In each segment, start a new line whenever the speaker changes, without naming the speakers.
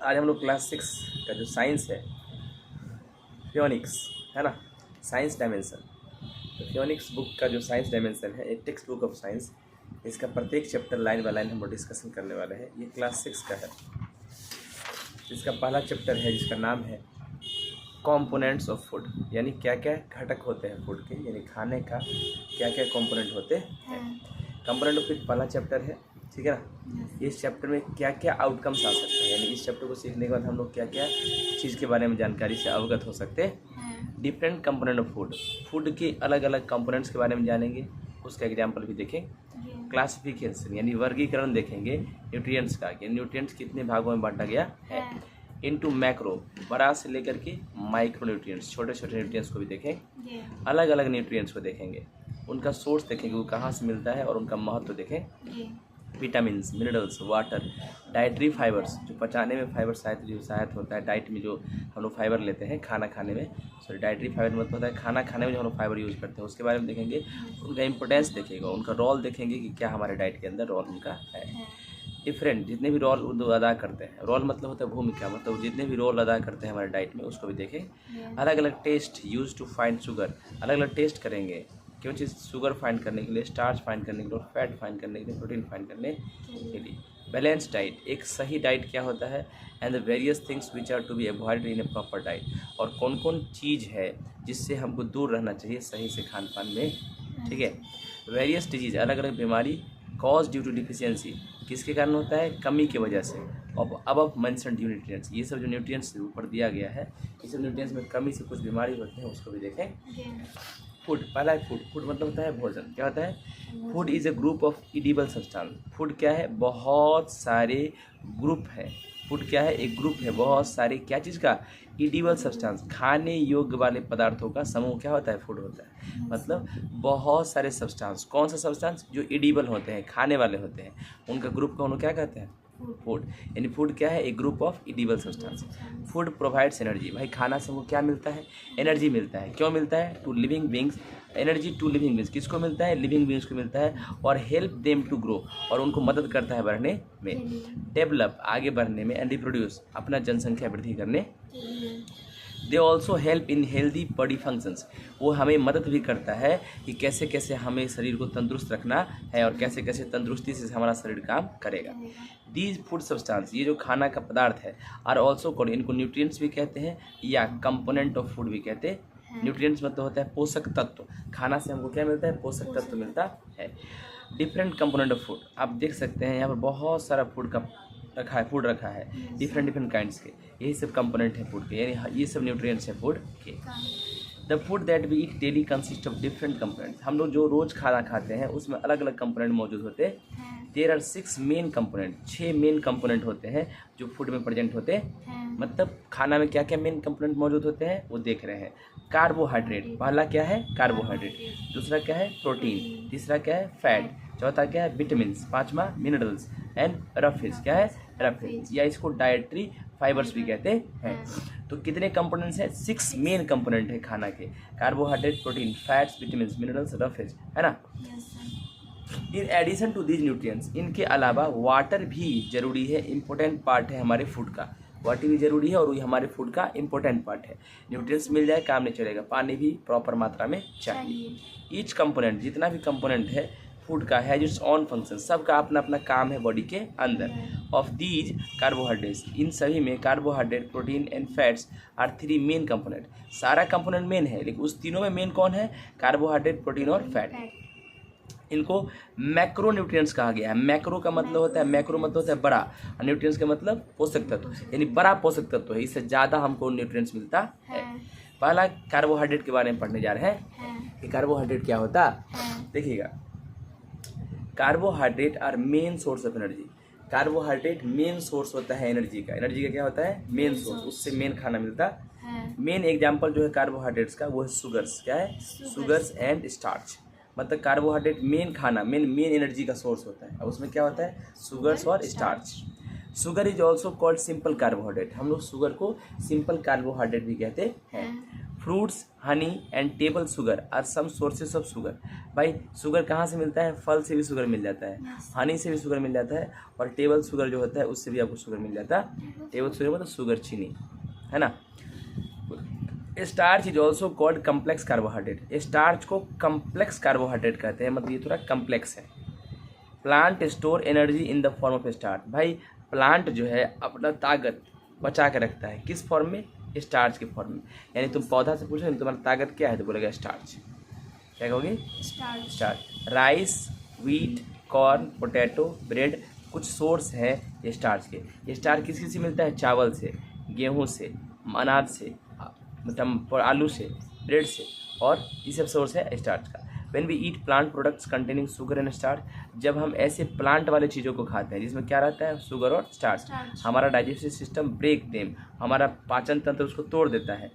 आज हम लोग क्लास 6 का जो साइंस है, फियोनिक्स है ना, साइंस डायमेंशन। तो फियोनिक्स बुक का जो साइंस डायमेंशन है, एक टेक्स्ट बुक ऑफ साइंस, इसका प्रत्येक चैप्टर लाइन बाय लाइन हम लोग डिस्कशन करने वाले हैं। ये क्लास 6 का है। इसका पहला चैप्टर है जिसका नाम है कंपोनेंट्स ऑफ फूड, यानी क्या क्या घटक होते हैं फूड के, यानी खाने का क्या क्या कंपोनेंट होते हैं। कंपोनेंट ऑफ फूड पहला चैप्टर है, ठीक है ना। इस चैप्टर में क्या क्या आउटकम्स आ सकते हैं, यानी इस चैप्टर को सीखने के बाद हम लोग क्या क्या चीज़ के बारे में जानकारी से अवगत हो सकते हैं। Different component of food, food के अलग अलग कंपोनेंट्स के बारे में जानेंगे, उसका एग्जाम्पल भी देखें। क्लासिफिकेशन यानी वर्गीकरण देखेंगे न्यूट्रिएंट्स का, कि न्यूट्रिएंट्स कितने भागों में बांटा गया है। इनटू मैक्रो, बड़ा से लेकर के माइक्रो न्यूट्रिएंट्स, छोटे छोटे न्यूट्रिएंट्स को भी देखें। अलग अलग न्यूट्रिएंट्स को देखेंगे, उनका सोर्स देखेंगे, वो कहाँ से मिलता है और उनका महत्व देखें। Vitamins, minerals, water, dietary fibres, जो पचाने में फाइबर सहायता होता है। डाइट में जो हम लोग फाइबर लेते हैं खाना खाने में, सॉरी डाइटरी फाइबर मतलब होता है खाना खाने में जो हम लोग फाइबर यूज करते हैं, उसके बारे में देखेंगे। उनका इंपॉर्टेंस देखेगा, उनका रोल देखेंगे कि क्या हमारे डाइट के अंदर रोल उनका है। डिफरेंट जितने भी रोल उर्दू अदा करते हैं, रोल मतलब होता है भूमिका, मतलब जितने भी रोल अदा करते हैं हमारे डाइट में, उसको भी देखें। अलग अलग test use to find sugar, अलग अलग टेस्ट करेंगे क्यों चीज़, शुगर फाइंड करने के लिए, स्टार्च फाइंड करने के लिए, और फैट फाइंड करने के लिए, प्रोटीन फाइंड करने के लिए। बैलेंस डाइट, एक सही डाइट क्या होता है, and the various things which are to be avoided in a proper diet, और कौन कौन चीज़ है जिससे हमको दूर रहना चाहिए सही से खान पान में, ठीक है। वेरियस डिजीज, अलग अलग बीमारी, कॉज ड्यू टू डिफिशियंसी, किसके कारण होता है, कमी की वजह से। अब मेंशन्ड न्यूट्रिएंट्स, ये सब जो न्यूट्रिएंट्स ऊपर दिया गया है, ये सब न्यूट्रिएंट्स में कमी से कुछ बीमारी होती है, उसको भी देखें। फूड, पहला है फूड। फूड मतलब होता है भोजन। क्या होता है, food is a group of edible substance. Food क्या है, बहुत सारे ग्रुप है। फूड क्या है, एक ग्रुप है बहुत सारे क्या चीज़ का, इडिबल सब्सटेंस, खाने योग्य वाले पदार्थों का समूह क्या होता है, फूड होता है। मतलब बहुत सारे सब्सटेंस, कौन सा सब्सटेंस, जो इडिबल होते हैं, खाने वाले होते हैं, उनका ग्रुप को हम लोग क्या कहते हैं, फूड। यानी फूड क्या है, एक group of edible substance. Food provides energy, भाई खाना से हमको क्या मिलता है, एनर्जी मिलता है। क्यों मिलता है, to living beings, energy to living beings, किसको मिलता है, लिविंग बींग्स को मिलता है। और हेल्प देम टू ग्रो, और उनको मदद करता है बढ़ने में, डेवलप आगे बढ़ने में, एंड रिप्रोड्यूस अपना जनसंख्या वृद्धि करने। They also help in healthy body functions, वो हमें मदद भी करता है कि कैसे कैसे हमें शरीर को तंदुरुस्त रखना है और कैसे कैसे तंदुरुस्ती से हमारा शरीर काम करेगा। दीज फूड सब्सटेंस, ये जो खाना का पदार्थ है, आर ऑल्सो कॉल्ड, इनको न्यूट्रिएंट्स भी कहते हैं या कंपोनेंट ऑफ फूड भी कहते हैं। न्यूट्रिएंट्स मतलब होता है पोषक तत्व, खाना से हमको क्या मिलता है, पोषक तत्व मिलता है। डिफरेंट कंपोनेंट ऑफ फूड, आप देख सकते हैं यहाँ पर बहुत सारा फूड रखा है डिफरेंट काइंड्स के, यही सब कंपोनेंट है फूड के, यानी ये सब न्यूट्रिएंट्स हैं फूड के। The food that we eat daily consist of different components, हम लोग जो रोज़ खाना खाते हैं उसमें अलग अलग कंपोनेंट मौजूद होते हैं। There are 6 main component, 6 main component होते हैं जो फूड में प्रेजेंट होते हैं। मतलब खाना में क्या क्या मेन कंपोनेंट मौजूद होते हैं वो देख रहे हैं। कार्बोहाइड्रेट, पहला क्या है, कार्बोहाइड्रेट। दूसरा क्या है, प्रोटीन। तीसरा क्या है, फैट। चौथा क्या है, विटामिन्स। पांचवा मिनरल्स एंड रफेज, क्या है, रफेज, या इसको डाइटरी फाइबर्स भी कहते हैं। तो कितने कंपोनेंट्स हैं, 6 मेन कंपोनेंट है खाना के, carbohydrate, protein, fats, vitamins, minerals, roughage, है ना। In addition to these nutrients, इनके अलावा वाटर भी जरूरी है, इंपॉर्टेंट पार्ट है हमारे फूड का। वाटर भी जरूरी है और ये हमारे फूड का इंपॉर्टेंट पार्ट है। न्यूट्रिएंट्स मिल जाए काम नहीं चलेगा, पानी भी प्रॉपर मात्रा में चाहिए। ईच कंपोनेंट, जितना भी कंपोनेंट है फूड का, हैज इट्स ऑन फंक्शन, सबका अपना अपना काम है बॉडी के अंदर। ऑफ दीज कार्बोहाइड्रेट्स, इन सभी में carbohydrate, protein and fats are 3 main component. सारा कंपोनेंट मेन है, लेकिन उस तीनों में मेन कौन है, कार्बोहाइड्रेट, प्रोटीन और फैट। इनको मैक्रो न्यूट्रिएंट्स कहा गया है। मैक्रो का मतलब होता है, मैक्रो मतलब होता है बड़ा, और न्यूट्रिएंट्स का मतलब पोषक तत्व, यानी बड़ा पोषक तत्व है, इससे ज़्यादा हमको न्यूट्रिएंट्स मिलता है। पहला कार्बोहाइड्रेट के बारे में पढ़ने जा रहे हैं कि कार्बोहाइड्रेट क्या होता है। देखिएगा, carbohydrate are main source of energy. Carbohydrate main source होता है एनर्जी का। एनर्जी का क्या होता है, मेन सोर्स, उससे मेन खाना मिलता है। मेन एग्जाम्पल जो है कार्बोहाइड्रेट्स का वो है शुगर्स, क्या है, शुगर्स एंड स्टार्च। मतलब कार्बोहाइड्रेट मेन खाना, मेन एनर्जी का सोर्स होता है, और उसमें क्या होता है, शुगर्स और starch. Sugar is also called simple carbohydrate, हम लोग शुगर को सिंपल कार्बोहाइड्रेट भी कहते हैं। Fruits, honey and table sugar are some sources of sugar. भाई शुगर कहाँ से मिलता है? फल से भी शुगर मिल जाता है, हनी से भी शुगर मिल जाता है, और टेबल शुगर जो होता है उससे भी आपको शुगर मिल जाता है। टेबल शुगर मतलब शुगर, चीनी, है ना। Starch is also called complex carbohydrate. Starch को कम्प्लेक्स कार्बोहाइड्रेट कहते हैं, मतलब ये थोड़ा कम्प्लेक्स है। Plant store energy in the form of starch. भाई प्लांट जो है अपना ताकत बचा के रखता है, किस फॉर्म में? स्टार्च के फॉर्म में। यानी तुम पौधा से पूछो तुम्हारा ताकत क्या है तो बोलेगा स्टार्च। क्या कहोगे? Starch. Rice, wheat, corn, potato, bread कुछ सोर्स है स्टार्च के। ये स्टार्च किस से मिलता है? चावल से, गेहूं से, अनाज से, आलू से, ब्रेड से, और ये सब सोर्स है स्टार्च का। When we eat plant products containing sugar and starch, जब हम ऐसे प्लांट वाले चीज़ों को खाते हैं जिसमें क्या रहता है? शुगर और स्टार्च, हमारा डाइजेस्टिव सिस्टम ब्रेक देम, हमारा पाचन तंत्र उसको तोड़ देता है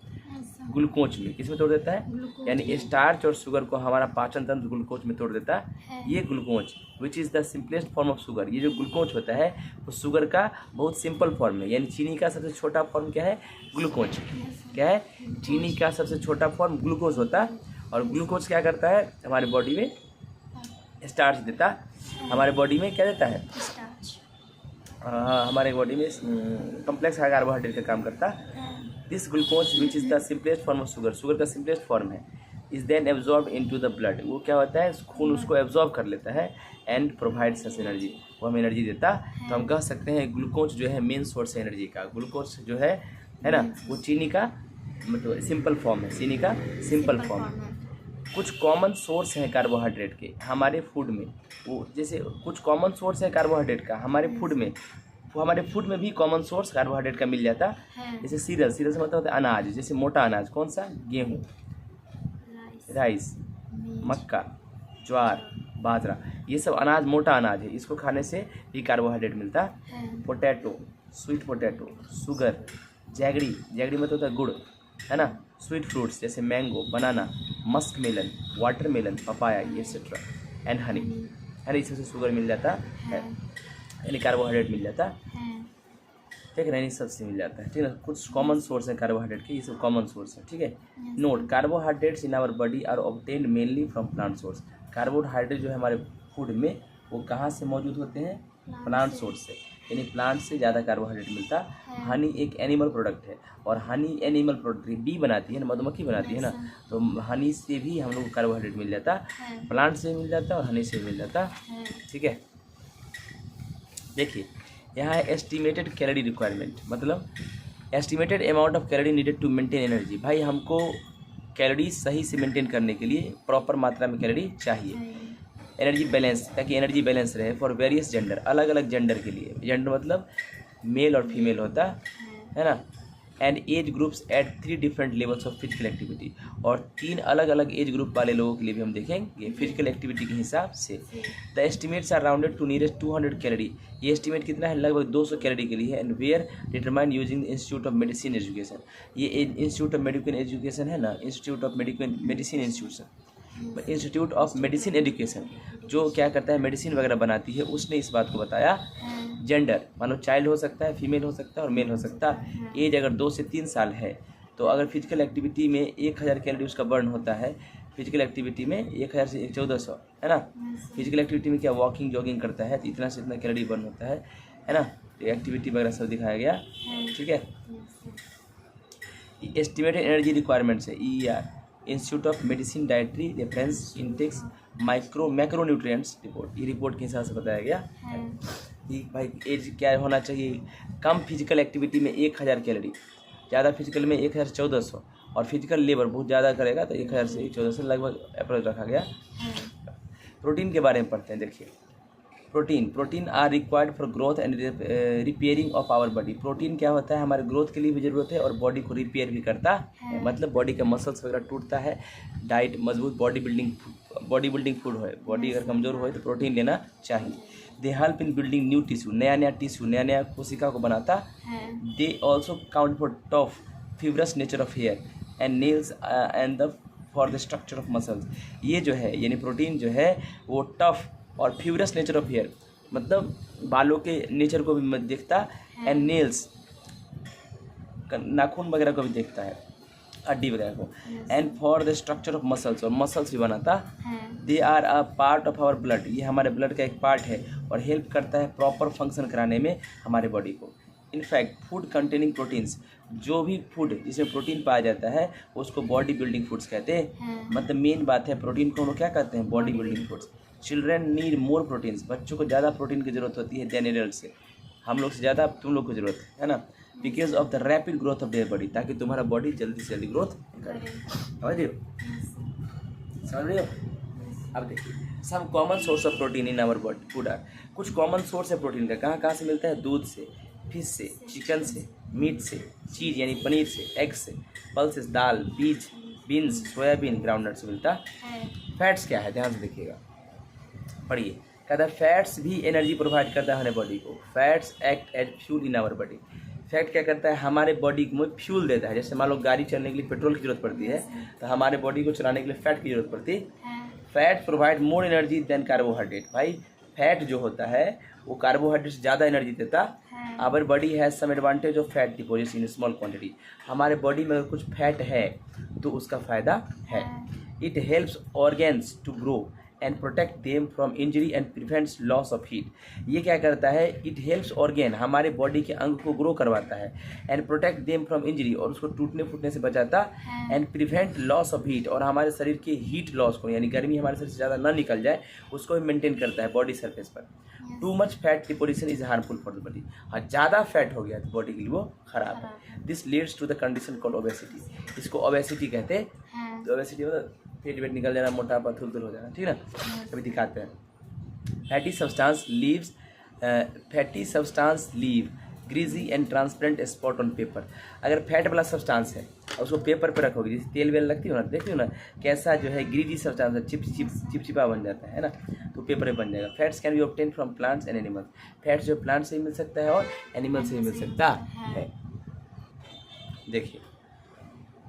ग्लूकोज में। किसमें तोड़ देता है? यानी स्टार्च और शुगर को हमारा पाचन तंत्र ग्लूकोज में तोड़ देता है। ये glucose which is the simplest form of sugar, ये जो ग्लूकोज होता है वो शुगर का बहुत सिंपल फॉर्म है। यानी चीनी का सबसे छोटा फॉर्म क्या है? ग्लूकोज। क्या है? चीनी का सबसे छोटा फॉर्म ग्लूकोज होता है। और ग्लूकोज क्या करता है? हमारे बॉडी में स्टार्च देता है। हमारे बॉडी में क्या देता है? हाँ, हमारे बॉडी में कम्प्लेक्स कार्बोहाइड्रेट का काम करता है। This glucose which is the simplest form of sugar, sugar का सिंपलेस्ट फॉर्म है, is then absorb into the blood. वो क्या होता है? खून उसको एब्जॉर्ब कर लेता है एंड प्रोवाइड्स अस एनर्जी, वो हमें एनर्जी देता। तो हम कह सकते हैं ग्लूकोज जो है मेन सोर्स है एनर्जी का। ग्लूकोज जो है ना, वो चीनी का मतलब सिंपल फॉर्म है, चीनी का सिंपल फॉर्म। कुछ कॉमन सोर्स हैं कार्बोहाइड्रेट के हमारे फूड में, वो जैसे कुछ कॉमन सोर्स है कार्बोहाइड्रेट का हमारे फूड में, वो हमारे फूड में भी कॉमन सोर्स कार्बोहाइड्रेट का मिल जाता है। जैसे सीरियल, सीरियल से मतलब होता है अनाज, जैसे मोटा अनाज कौन सा? गेहूँ, राइस, मक्का, ज्वार, बाजरा, ये सब अनाज मोटा अनाज है, इसको खाने से भी कार्बोहाइड्रेट मिलता है। Potato, sweet potato, sugar, jaggery, jaggery मतलब होता है गुड़, है ना। स्वीट फ्रूट्स जैसे mango, banana, musk melon, water melon, papaya, etcetera, and honey, है ना। इसमें से शुगर मिल जाता है, यानी कार्बोहाइड्रेट मिल जाता है। ठीक है ना, इन सबसे मिल जाता है। ठीक है ना, कुछ कॉमन सोर्स है कार्बोहाइड्रेट के, ये सब कॉमन सोर्स है। ठीक है। Note, carbohydrates in our body are obtained mainly from plant source. Carbohydrate जो है हमारे फूड में वो कहाँ से मौजूद होते हैं? प्लांट सोर्स से, यानी प्लांट से ज़्यादा कार्बोहाइड्रेट मिलता है। हनी एक एनिमल प्रोडक्ट है, और हनी एनिमल प्रोडक्ट बी बनाती है ना, मधुमक्खी बनाती है ना, तो हनी से भी हम लोग को कार्बोहाइड्रेट मिल जाता है, प्लांट से मिल जाता है और हनी से मिल जाता है। ठीक है। देखिए यहाँ है एस्टिमेटेड कैलोरी रिक्वायरमेंट, मतलब estimated amount of calorie needed to maintain energy. भाई हमको कैलोरी सही से मेंटेन करने के लिए प्रॉपर मात्रा में कैलोरी चाहिए। एनर्जी बैलेंस, ताकि एनर्जी बैलेंस रहे फॉर वेरियस जेंडर, अलग अलग जेंडर के लिए, जेंडर मतलब मेल और फीमेल होता है ना। And age groups eight 3 different levels of physical activity, और 3 अलग अलग एज ग्रुप वाले लोगों के लिए भी हम देखेंगे फिजिकल एक्टिविटी के हिसाब से। The estimates are rounded to nearest 200 calorie. ये एस्टिमेट कितना है? लगभग 200 कैलोरी के लिए है। And were determine using institute of medicine education. ये इंस्टीट्यूट ऑफ मेडिकल एजुकेशन है ना, institute of medicine institute of medicine education जो क्या करता है, मेडिसिन वगैरह बनाती है, उसने इस बात को बताया। जेंडर मानो चाइल्ड हो सकता है, फीमेल हो सकता है और मेल हो सकता है। एज अगर 2 से 3 साल है तो अगर फिजिकल एक्टिविटी में 1000 कैलोरी उसका बर्न होता है, फिजिकल एक्टिविटी में 1000 से 1400, है ना। फिजिकल एक्टिविटी में क्या वॉकिंग जॉगिंग करता है तो इतना से इतना कैलोरी बर्न होता है ना। तो एक्टिविटी वगैरह सब दिखाया गया। ठीक है। एस्टिमेटेड एनर्जी रिक्वायरमेंट्स है EER, institute of medicine dietary reference Intex macronutrients report, ये रिपोर्ट के हिसाब से बताया गया कि भाई एज क्या होना चाहिए। कम फिजिकल एक्टिविटी में 1000 कैलोरी, ज़्यादा फिजिकल में 1000 से 1400, और फिजिकल लेबर बहुत ज़्यादा करेगा तो 1000 से 1400 लगभग अप्रोच रखा गया। प्रोटीन के बारे में पढ़ते हैं। देखिए protein are required for growth and repairing of our body. Protein क्या होता है? हमारे ग्रोथ के लिए भी ज़रूरत है और बॉडी को रिपेयर भी करता है, मतलब बॉडी का मसल्स वगैरह टूटता है। डाइट मजबूत बॉडी बिल्डिंग फूड हो, बॉडी अगर कमज़ोर हो तो प्रोटीन लेना चाहिए। They help in building new tissue, नया टिश्यू, नया कोशिका को बनाता है। They also count for tough fibrous nature of hair and nails and the for the structure of muscles. ये जो है यानी प्रोटीन जो है वो टफ और फ्यूरस नेचर ऑफ हेयर, मतलब बालों के नेचर को भी देखता, एंड नेल्स नाखून वगैरह को भी देखता है, हड्डी वगैरह को। And for the structure of muscles, और मसल्स भी बनाता
है।
They are a part of our blood, ये हमारे ब्लड का एक पार्ट है और हेल्प करता है प्रॉपर फंक्शन कराने में हमारे बॉडी को। इनफैक्ट फूड कंटेनिंग प्रोटीन्स, जो भी फूड जिसमें प्रोटीन पाया जाता है उसको बॉडी बिल्डिंग फूड्स कहते हैं। मतलब मेन बात है प्रोटीन को हम लोग क्या कहते हैं, body building foods. Children need more proteins, बच्चों को ज़्यादा प्रोटीन की जरूरत होती है देन एडल्ट से, हम लोग से ज़्यादा तुम लोग को जरूरत है ना, because of the rapid growth of their body, ताकि तुम्हारा बॉडी जल्दी से जल्दी ग्रोथ करे। समझ रहे हो, समझ रहे हो। अब देखिए some common source of protein in our body food are, कुछ कॉमन सोर्स है प्रोटीन का, कहाँ कहाँ से मिलता है, दूध से, फिश से, चिकन से, मीट से, चीज़ यानी पनीर से, एग से, पल्सेस दाल, बीज, बीन्स, सोयाबीन, ग्राउंडनट से मिलता है। फैट्स क्या है, ध्यान से देखिएगा, पढ़िए। कहता है फैट्स भी एनर्जी प्रोवाइड करता है हमारे बॉडी को। Fats act as fuel in our body. Fat क्या करता है, हमारे बॉडी को फ्यूल देता है। जैसे मान लो गाड़ी चलने के लिए पेट्रोल की जरूरत पड़ती है, तो हमारे बॉडी को चलाने के लिए फैट की जरूरत पड़ती है। Fat provide more energy than carbohydrate. भाई फैट जो होता है वो कार्बोहाइड्रेट से ज़्यादा एनर्जी देता। Our body has some advantage of fat deposit in small quantity. हमारे बॉडी में अगर कुछ फैट है तो उसका फ़ायदा है। It helps organs to grow and protect them from injury and prevents loss of heat. ये क्या करता है, इट हेल्प्स ऑर्गेन, हमारे बॉडी के अंग को ग्रो करवाता है, and protect them from injury, और उसको टूटने फूटने से बचाता, and prevent loss of heat, और हमारे शरीर के हीट लॉस को, यानी गर्मी हमारे शरीर से ज़्यादा ना निकल जाए उसको भी मेंटेन करता है बॉडी सरफेस पर। Too much fat deposition is harmful for the body. हाँ, ज़्यादा फैट हो गया तो बॉडी के लिए वो खराब है। This leads to the condition called obesity. इसको ओबेसिटी कहते हैं। तो ओबेसिटी मतलब पेट वेट निकल जाना, मोटापा, थुल हो जाना, ठीक है ना। अभी दिखाते हैं। Fatty substance leave greasy and transparent spot on paper. अगर फैट वाला सब्सटेंस है और उसको पेपर पर रखोगे, जैसे तेल वेल लगती हो ना, देखते हो ना कैसा जो है ग्रीजी सब्सटेंस है, चिपचिपा बन जाता है ना, तो पेपर पे बन जाएगा। Fats can be obtain from plants and animals. Fats जो प्लांट से भी मिल सकता है और एनिमल से भी मिल सकता है। देखिए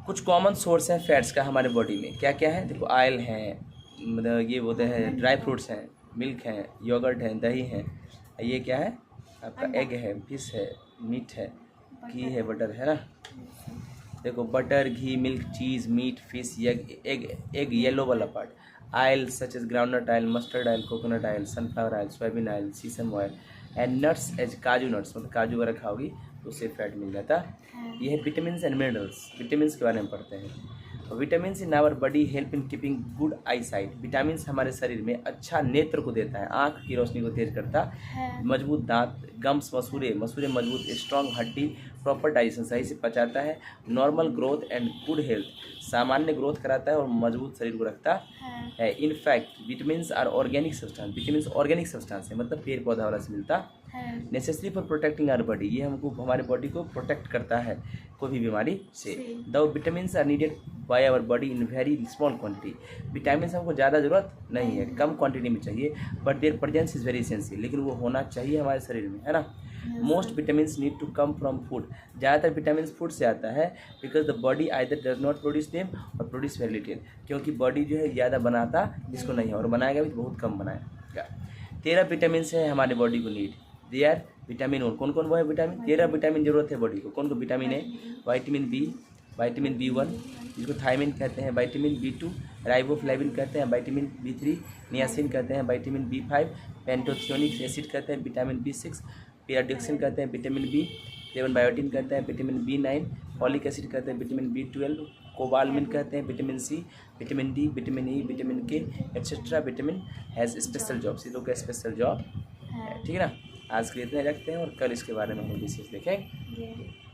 कुछ कॉमन सोर्स हैं फैट्स का हमारे बॉडी में, क्या क्या है देखो। ऑयल है, मतलब ये बोलते हैं ड्राई फ्रूट्स हैं, मिल्क है, योगर्ट है, दही है, ये क्या है आपका एग है, फिश है, मीट है, घी है, बटर है ना। देखो butter, ghee, milk, cheese, meat, fish, egg yellow वाला part, oil such as groundnut oil, mustard oil, coconut oil, sunflower oil, soybean oil, sesame oil, and nuts as kaju nuts, मतलब काजू वगैरह खाओगी तो उससे फैट मिल जाता है। ये है विटामिन एंड मिनरल्स। विटामिन के बारे में पढ़ते हैं। Vitamin in our body help in keeping good eyesight. Vitamin हमारे शरीर में अच्छा नेत्र को देता है, आँख की रोशनी को तेज करता है, मजबूत दांत, गम्स, मसूरे मजबूत, स्ट्रॉन्ग हड्डी, प्रॉपर डाइजेशन, सही से पचाता है, normal growth and good health, सामान्य ग्रोथ कराता है और मजबूत शरीर को रखता है। In fact vitamin are organic substance. Vitamin organic substance है, मतलब पेड़ पौधा वाला से मिलता है। Necessary for protecting our body, ये हमको हमारे बॉडी को प्रोटेक्ट करता है कोई भी बीमारी से। The vitamin are needed by our body in very small quantity. Vitamin हमको ज़्यादा ज़रूरत नहीं है, कम क्वांटिटी में चाहिए, but their presence is very essential, लेकिन वो होना चाहिए हमारे शरीर में, है ना। Most vitamin need to come from food. ज़्यादातर विटामिन फूड से आता है, because the body either does not produce them और प्रोड्यूस वेरी लिटिल, क्योंकि बॉडी जो है ज़्यादा बनाता इसको नहीं है, और बनाएगा भी तो बहुत कम बनाएगा। 13 विटामिन है हमारे बॉडी को need. They are vitamin one, कौन कौन वो है विटामिन, 13 विटामिन जरूरत है बॉडी को। कौन कौन विटामिन है, विटामिन बी, विटामिन B1 जिसको थायमिन कहते हैं, विटामिन B2 राइबोफ्लेविन कहते हैं, विटामिन B3 नियासिन कहते हैं, विटामिन B5 पेंटोथियोनिक एसिड कहते हैं, विटामिन B6 पेराडिक्सिन कहते हैं, विटामिन B7 बायोटिन कहते हैं, विटामिन B9 फॉलिक एसिड कहते हैं, विटामिन B12 कोबालमिन कहते हैं, vitamin C, vitamin D, vitamin E, vitamin K etcetera. Vitamin has special jobs, ये लोग का स्पेशल जॉब है, ठीक है ना। आज के लिए इतने रखते हैं और कल इसके बारे में हम विशेष देखेंगे।